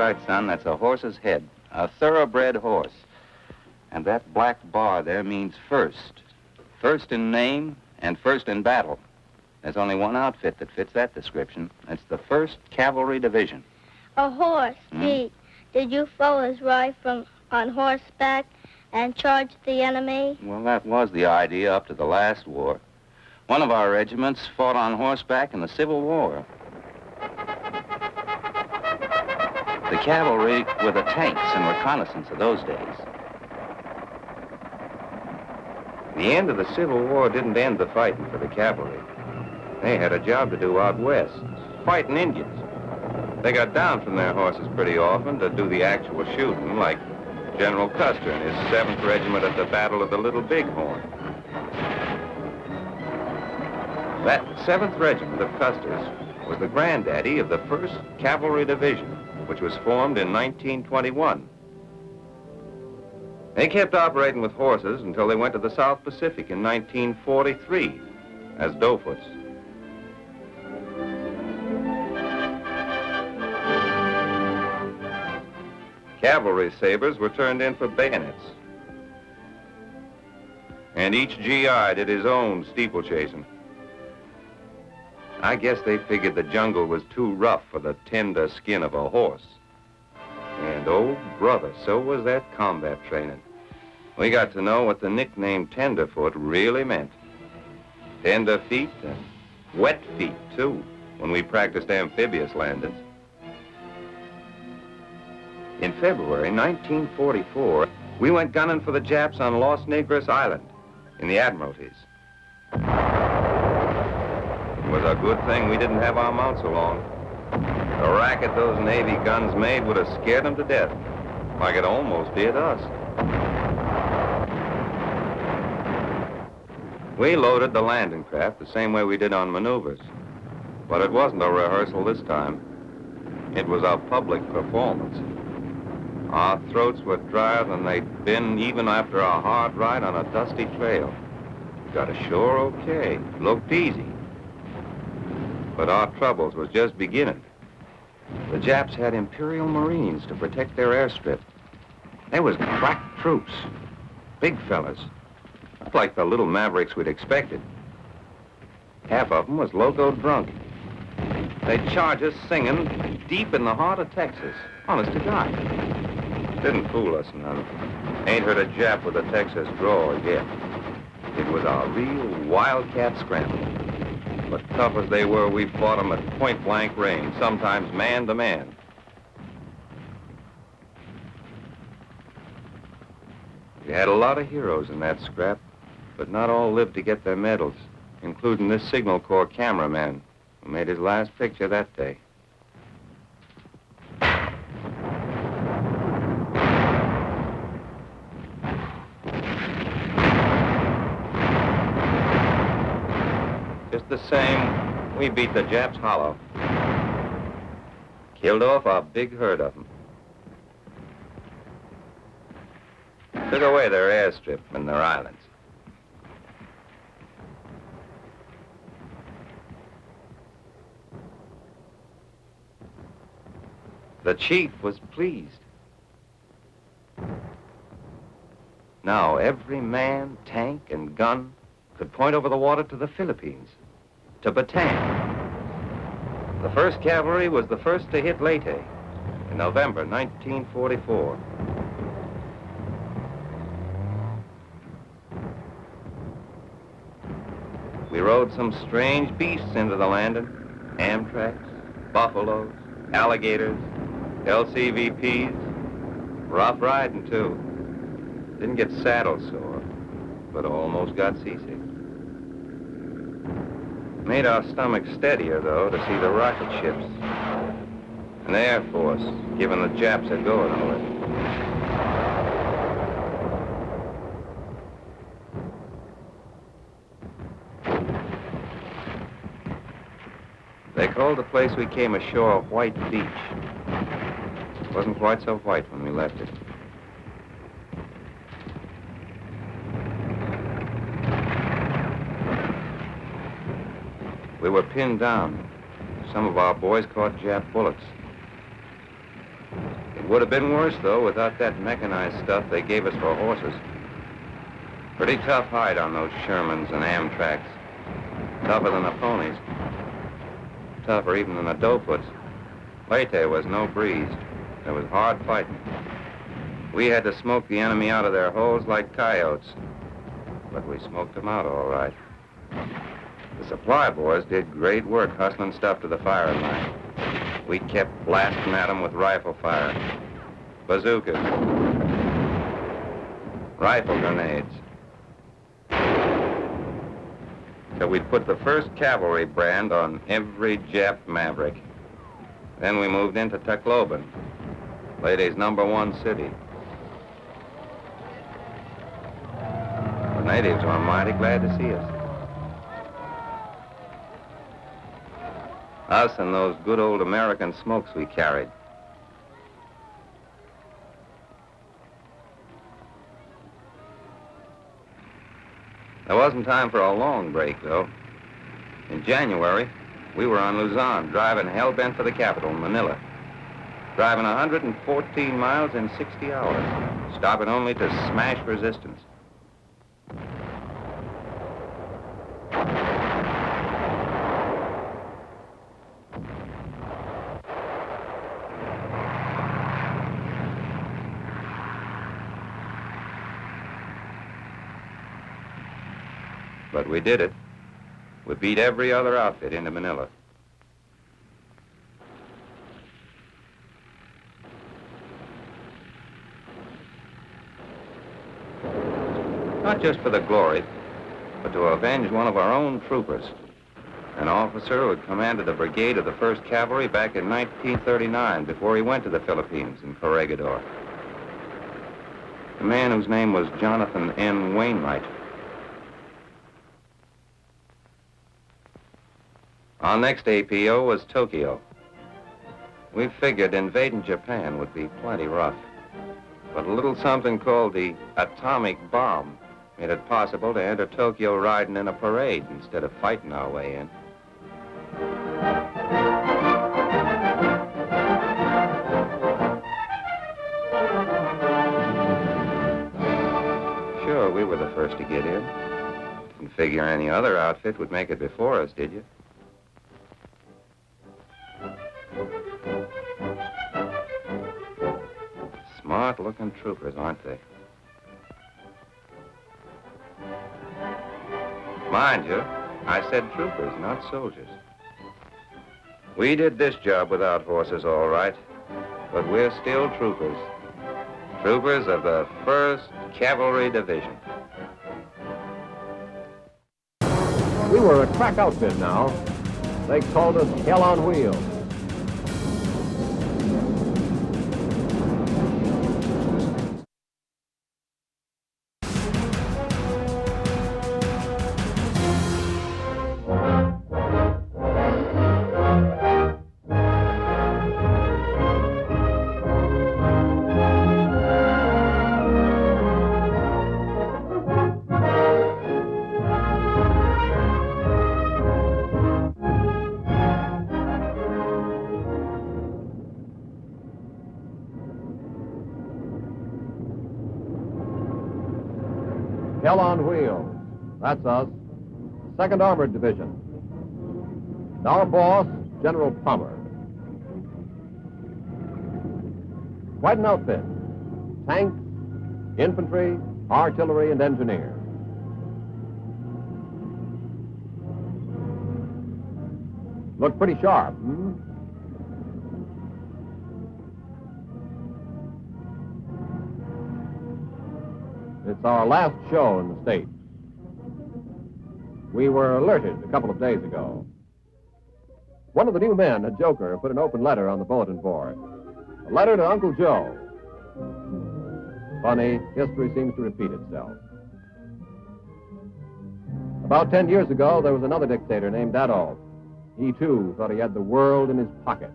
right, son. That's a horse's head. A thoroughbred horse. And that black bar there means first. First in name and first in battle. There's only one outfit that fits that description. It's the 1st Cavalry Division. A horse, gee. Did you fellas ride on horseback and charge the enemy? Well, that was the idea up to the last war. One of our regiments fought on horseback in the Civil War. The cavalry were the tanks and reconnaissance of those days. The end of the Civil War didn't end the fighting for the cavalry. They had a job to do out west, fighting Indians. They got down from their horses pretty often to do the actual shooting, like General Custer and his 7th Regiment at the Battle of the Little Bighorn. That 7th Regiment of Custer's was the granddaddy of the 1st Cavalry Division, which was formed in 1921. They kept operating with horses until they went to the South Pacific in 1943 as Doughfoots. Cavalry sabers were turned in for bayonets. And each GI did his own steeplechasing. I guess they figured the jungle was too rough for the tender skin of a horse. And oh, brother, so was that combat training. We got to know what the nickname Tenderfoot really meant. Tender feet and wet feet, too, when we practiced amphibious landings. In February 1944, we went gunning for the Japs on Los Negros Island in the Admiralties. It was a good thing we didn't have our mounts along. The racket those Navy guns made would have scared them to death, like it almost did us. We loaded the landing craft the same way we did on maneuvers, but it wasn't a rehearsal this time. It was a public performance. Our throats were drier than they'd been even after a hard ride on a dusty trail. Got ashore okay, looked easy. But our troubles was just beginning. The Japs had Imperial Marines to protect their airstrip. They was crack troops, big fellas, not like the little mavericks we'd expected. Half of them was loco drunk. They'd charge us singing deep in the heart of Texas, honest to God. Didn't fool us none. Ain't heard a Jap with a Texas drawl yet. It was a real wildcat scramble. But tough as they were, we fought them at point-blank range, sometimes man to man. We had a lot of heroes in that scrap, but not all lived to get their medals, including this Signal Corps cameraman who made his last picture that day. Just the same, we beat the Japs hollow. Killed off a big herd of them. Took away their airstrip and their islands. The chief was pleased. Now every man, tank, and gun could point over the water to the Philippines, to Bataan. The 1st Cavalry was the first to hit Leyte in November 1944. We rode some strange beasts into the landing. Amtraks, buffaloes, alligators, LCVPs. Rough riding, too. Didn't get saddle sore, but almost got seasick. Made our stomachs steadier, though, to see the rocket ships and the Air Force giving the Japs a go in all it. They called the place we came ashore White Beach. It wasn't quite so white when we left it. We were pinned down. Some of our boys caught Jap bullets. It would have been worse, though, without that mechanized stuff they gave us for horses. Pretty tough hide on those Shermans and Amtraks. Tougher than the ponies. Tougher even than the doughfoots. Leyte was no breeze. It was hard fighting. We had to smoke the enemy out of their holes like coyotes. But we smoked them out all right. The supply boys did great work hustling stuff to the firing line. We kept blasting at them with rifle fire, bazookas, rifle grenades. So we'd put the first cavalry brand on every Jap Maverick. Then we moved into Tacloban, Leyte's #1 city. The natives were mighty glad to see us. Us and those good old American smokes we carried. There wasn't time for a long break, though. In January, we were on Luzon, driving hell-bent for the capital, Manila. Driving 114 miles in 60 hours, stopping only to smash resistance. But we did it. We beat every other outfit into Manila. Not just for the glory, but to avenge one of our own troopers. An officer who had commanded the brigade of the 1st Cavalry back in 1939 before he went to the Philippines in Corregidor. A man whose name was Jonathan N. Wainwright. Our next APO was Tokyo. We figured invading Japan would be plenty rough. But a little something called the atomic bomb made it possible to enter Tokyo riding in a parade instead of fighting our way in. Sure, we were the first to get in. Didn't figure any other outfit would make it before us, did you? Smart-looking troopers, aren't they? Mind you, I said troopers, not soldiers. We did this job without horses, all right, but we're still troopers. Troopers of the 1st Cavalry Division. We were a crack outfit now. They called us Hell on Wheels. Hell on Wheels. That's us. 2nd Armored Division. And our boss, General Palmer. Quite an outfit. Tanks, infantry, artillery, and engineers. Look pretty sharp, hmm? It's our last show in the States. We were alerted a couple of days ago. One of the new men, a joker, put an open letter on the bulletin board. A letter to Uncle Joe. Funny, history seems to repeat itself. About 10 years ago, there was another dictator named Adolf. He, too, thought he had the world in his pocket.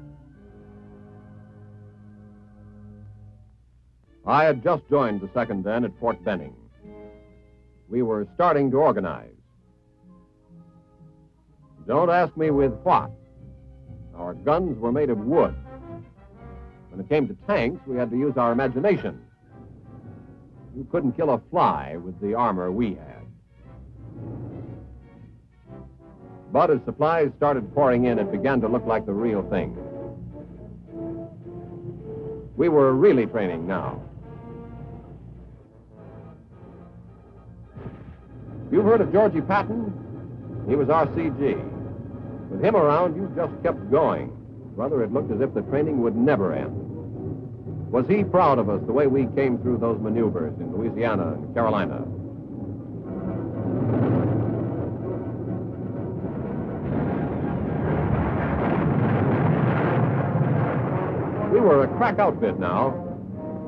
I had just joined the 2nd then at Fort Benning. We were starting to organize. Don't ask me with what. Our guns were made of wood. When it came to tanks, we had to use our imagination. You couldn't kill a fly with the armor we had. But as supplies started pouring in, it began to look like the real thing. We were really training now. You've heard of Georgie Patton? He was our CG. With him around, you just kept going. Brother, it looked as if the training would never end. Was he proud of us the way we came through those maneuvers in Louisiana and Carolina? We were a crack outfit now.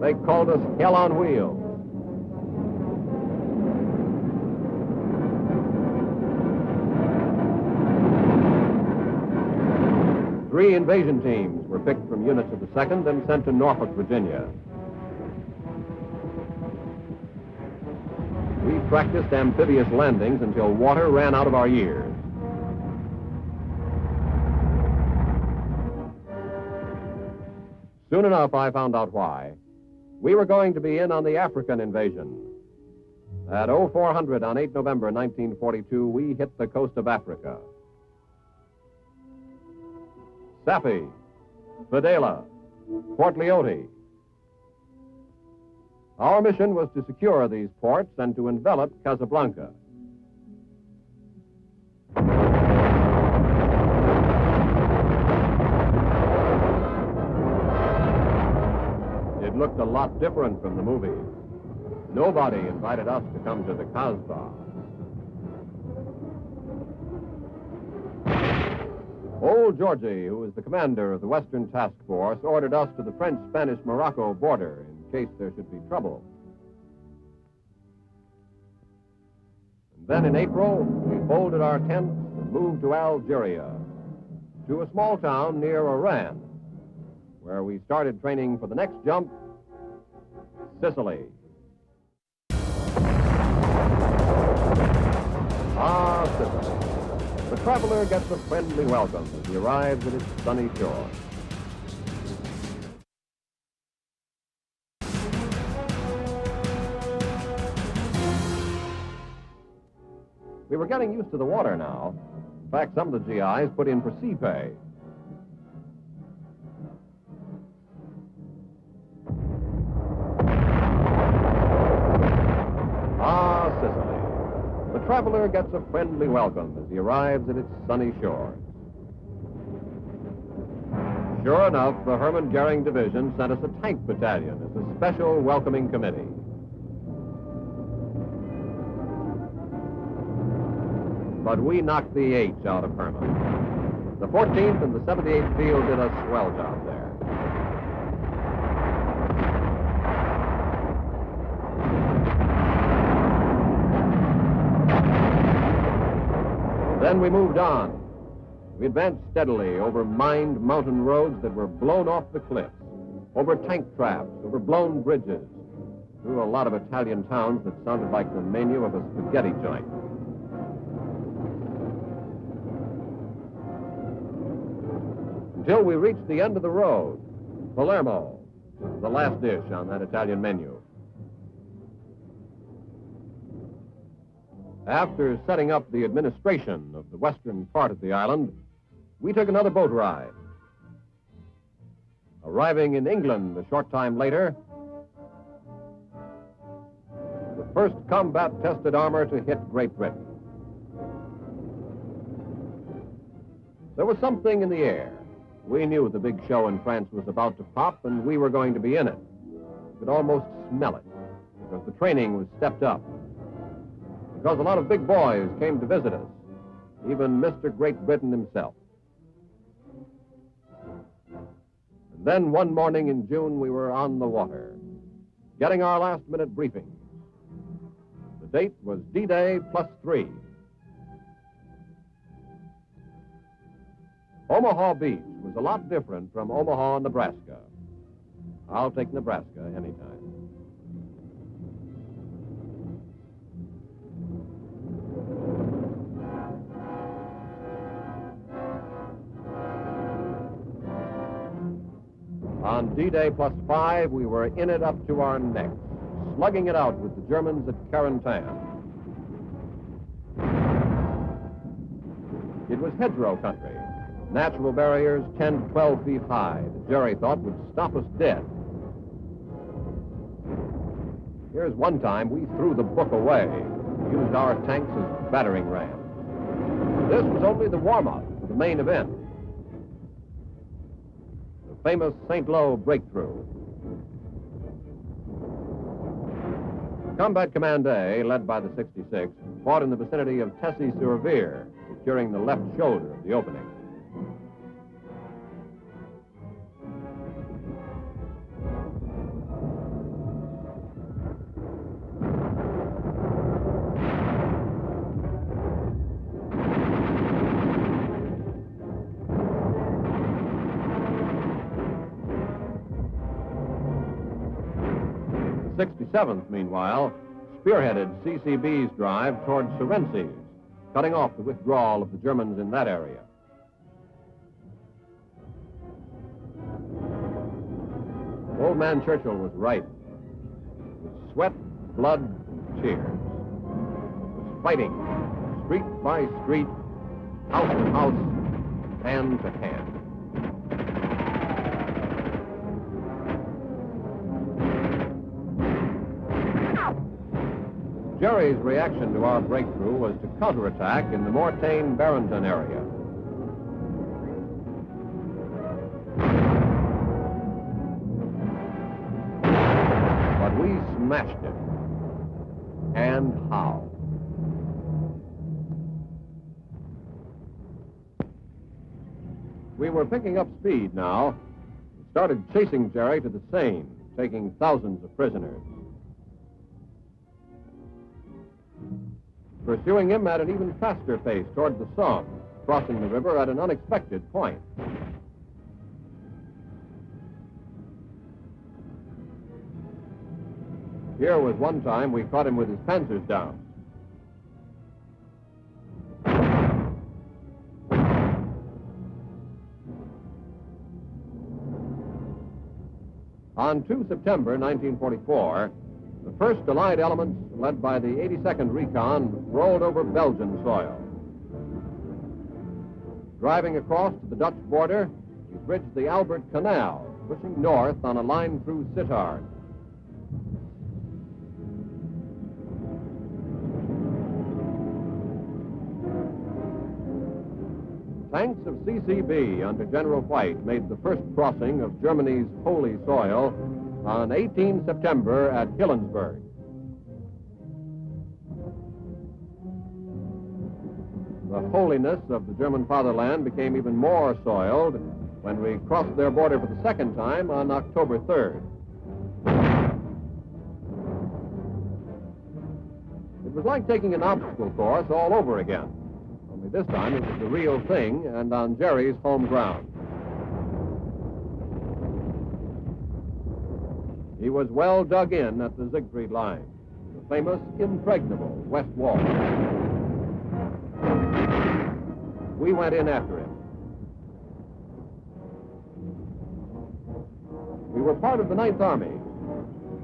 They called us Hell on Wheels. Three invasion teams were picked from units of the 2nd and sent to Norfolk, Virginia. We practiced amphibious landings until water ran out of our ears. Soon enough, I found out why. We were going to be in on the African invasion. At 0400 on 8 November 1942, we hit the coast of Africa. Safi, Fadela, Port Leote. Our mission was to secure these ports and to envelop Casablanca. It looked a lot different from the movies. Nobody invited us to come to the Kasbah. Old Georgie, who was the commander of the Western Task Force, ordered us to the French-Spanish-Morocco border in case there should be trouble. And then in April, we folded our tents and moved to Algeria, to a small town near Oran, where we started training for the next jump, Sicily. Ah, Sicily. The traveler gets a friendly welcome as he arrives at its sunny shore. We were getting used to the water now. In fact, some of the GIs put in for sea pay. Ah, Sicily. The traveler gets a friendly welcome as he arrives at its sunny shores. Sure enough, the Hermann Goering Division sent us a tank battalion as a special welcoming committee. But we knocked the H out of Hermann. The 14th and the 78th Field did a swell job there. Then we moved on. We advanced steadily over mined mountain roads that were blown off the cliffs, over tank traps, over blown bridges, through a lot of Italian towns that sounded like the menu of a spaghetti joint. Until we reached the end of the road, Palermo, the last dish on that Italian menu. After setting up the administration of the western part of the island, we took another boat ride. Arriving in England a short time later, the first combat-tested armor to hit Great Britain. There was something in the air. We knew the big show in France was about to pop, and we were going to be in it. You could almost smell it, because the training was stepped up. Because a lot of big boys came to visit us, even Mr. Great Britain himself. And then one morning in June, we were on the water, getting our last-minute briefings. The date was D-Day +3. Omaha Beach was a lot different from Omaha, Nebraska. I'll take Nebraska anytime. On D-Day +5, we were in it up to our necks, slugging it out with the Germans at Carentan. It was hedgerow country. Natural barriers 10 to 12 feet high that Jerry thought would stop us dead. Here's one time we threw the book away, used our tanks as battering rams. This was only the warm-up for the main event. The famous St. Lo breakthrough. Combat Command A, led by the 66, fought in the vicinity of Tessy-sur-Vire, securing the left shoulder of the opening. The 67th, meanwhile, spearheaded CCB's drive toward Sorenses, cutting off the withdrawal of the Germans in that area. Old man Churchill was right. With sweat, blood, and tears. It was fighting, street by street, house to house, hand to hand. Jerry's reaction to our breakthrough was to counterattack in the Mortain-Barenton area. But we smashed it. And how? We were picking up speed now. We started chasing Jerry to the Seine, taking thousands of prisoners. Pursuing him at an even faster pace toward the Somme, crossing the river at an unexpected point. Here was one time we caught him with his panzers down. On 2 September 1944, the first Allied elements, led by the 82nd Recon, rolled over Belgian soil. Driving across to the Dutch border, we bridged the Albert Canal, pushing north on a line through Sittard. Tanks of CCB under General White made the first crossing of Germany's holy soil on 18 September at Hillensburg. The holiness of the German fatherland became even more soiled when we crossed their border for the second time on October 3rd. It was like taking an obstacle course all over again. Only this time it was the real thing and on Jerry's home ground. He was well dug in at the Siegfried Line, the famous impregnable West Wall. We went in after him. We were part of the 9th Army.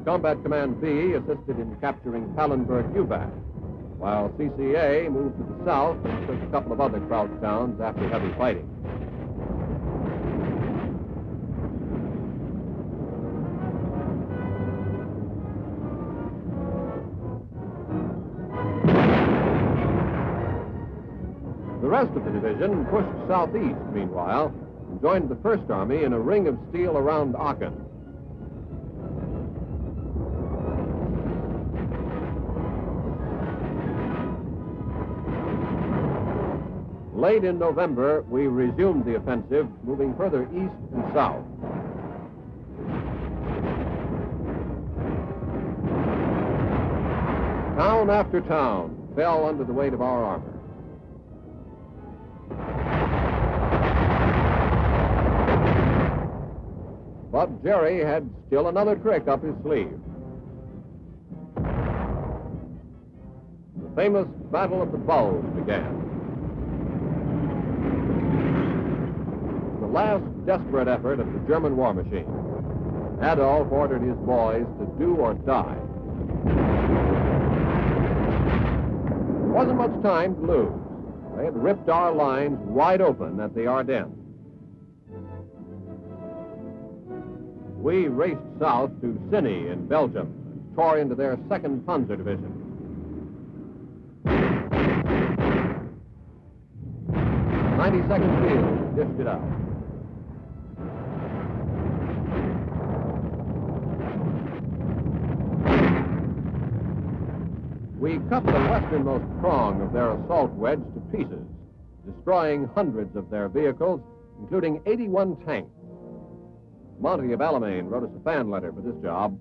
Combat Command B assisted in capturing Pallenberg-Ubac, while CCA moved to the south and took a couple of other crouch towns after heavy fighting. The rest of the division pushed southeast, meanwhile, and joined the First Army in a ring of steel around Aachen. Late in November, we resumed the offensive, moving further east and south. Town after town fell under the weight of our armor. But Jerry had still another trick up his sleeve. The famous Battle of the Bulge began. The last desperate effort of the German war machine. Adolf ordered his boys to do or die. There wasn't much time to lose. They had ripped our lines wide open at the Ardennes. We raced south to Ciney in Belgium and tore into their 2nd Panzer Division. The 92nd Field dished it out. We cut the westernmost prong of their assault wedge to pieces, destroying hundreds of their vehicles, including 81 tanks. Monty of Alamein wrote us a fan letter for this job.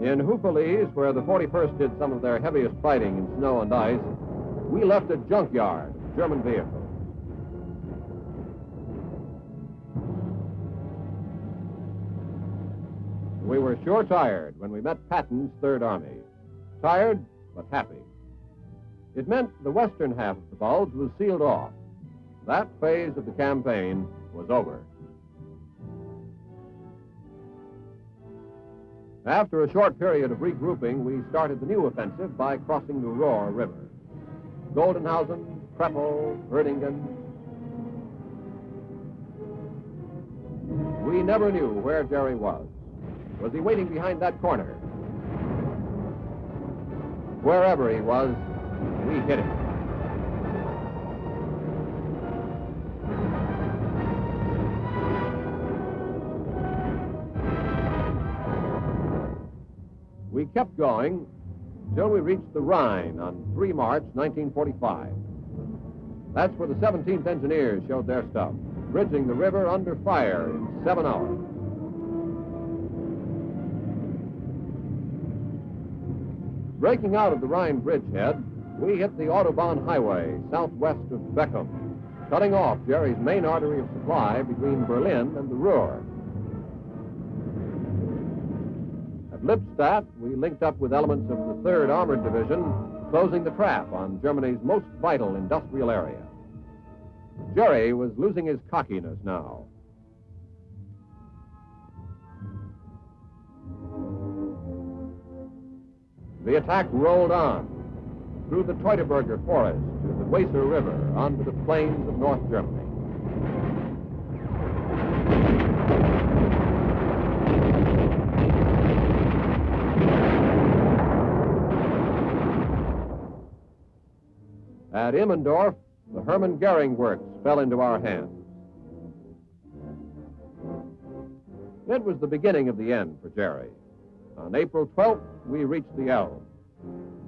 In Houffalize, where the 41st did some of their heaviest fighting in snow and ice, we left a junkyard of German vehicles. We were sure tired when we met Patton's Third Army. Tired, but happy. It meant the western half of the Bulge was sealed off. That phase of the campaign was over. After a short period of regrouping, we started the new offensive by crossing the Rohr River. Goldenhausen, Kreppel, Erdingen. We never knew where Jerry was. Was he waiting behind that corner? Wherever he was, we hit him. We kept going until we reached the Rhine on 3 March 1945. That's where the 17th Engineers showed their stuff, bridging the river under fire in 7 hours. Breaking out of the Rhine bridgehead, we hit the Autobahn highway southwest of Beckum, cutting off Jerry's main artery of supply between Berlin and the Ruhr. At Lippstadt, we linked up with elements of the 3rd Armored Division, closing the trap on Germany's most vital industrial area. Jerry was losing his cockiness now. The attack rolled on, through the Teutoburger Forest to the Weser River, onto the plains of North Germany. At Immendorf, the Hermann Goering Works fell into our hands. It was the beginning of the end for Jerry. On April 12th, we reached the Elbe,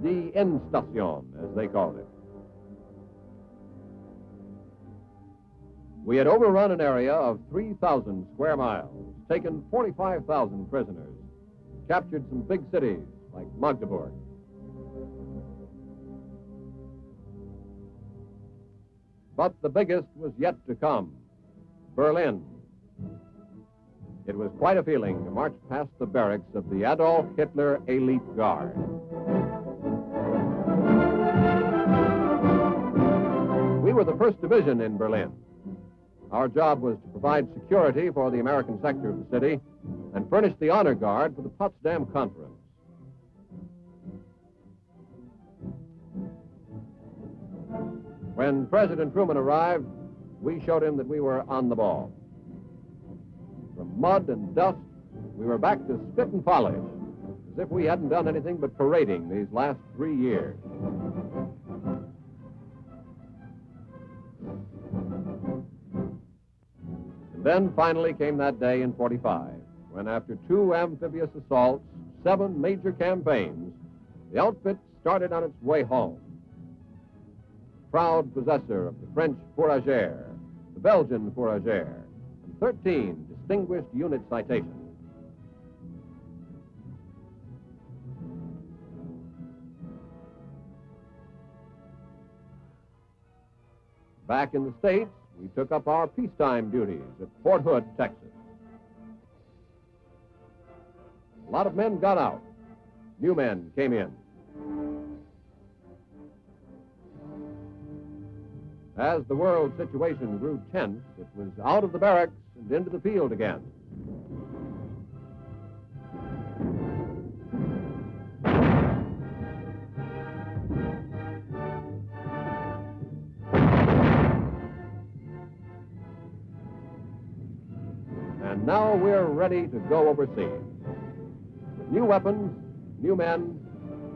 the Endstation, as they called it. We had overrun an area of 3,000 square miles, taken 45,000 prisoners, captured some big cities like Magdeburg. But the biggest was yet to come, Berlin. It was quite a feeling to march past the barracks of the Adolf Hitler Elite Guard. We were the 1st Division in Berlin. Our job was to provide security for the American sector of the city and furnish the honor guard for the Potsdam Conference. When President Truman arrived, we showed him that we were on the ball. From mud and dust, we were back to spit and polish, as if we hadn't done anything but parading these last 3 years. And then finally came that day in 45, when after 2 amphibious assaults, 7 major campaigns, the outfit started on its way home. Proud possessor of the French Fourragère, the Belgian Fourragère, and 13 distinguished unit citations. Back in the States, we took up our peacetime duties at Fort Hood, Texas. A lot of men got out. New men came in. As the world situation grew tense, it was out of the barracks and into the field again. And now we're ready to go overseas. With new weapons, new men,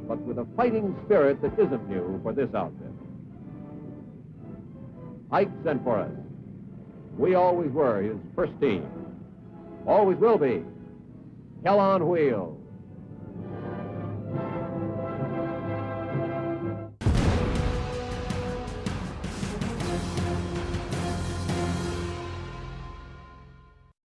but with a fighting spirit that isn't new for this outfit. Ike sent for us. We always were his first team. Always will be. Hell on wheels.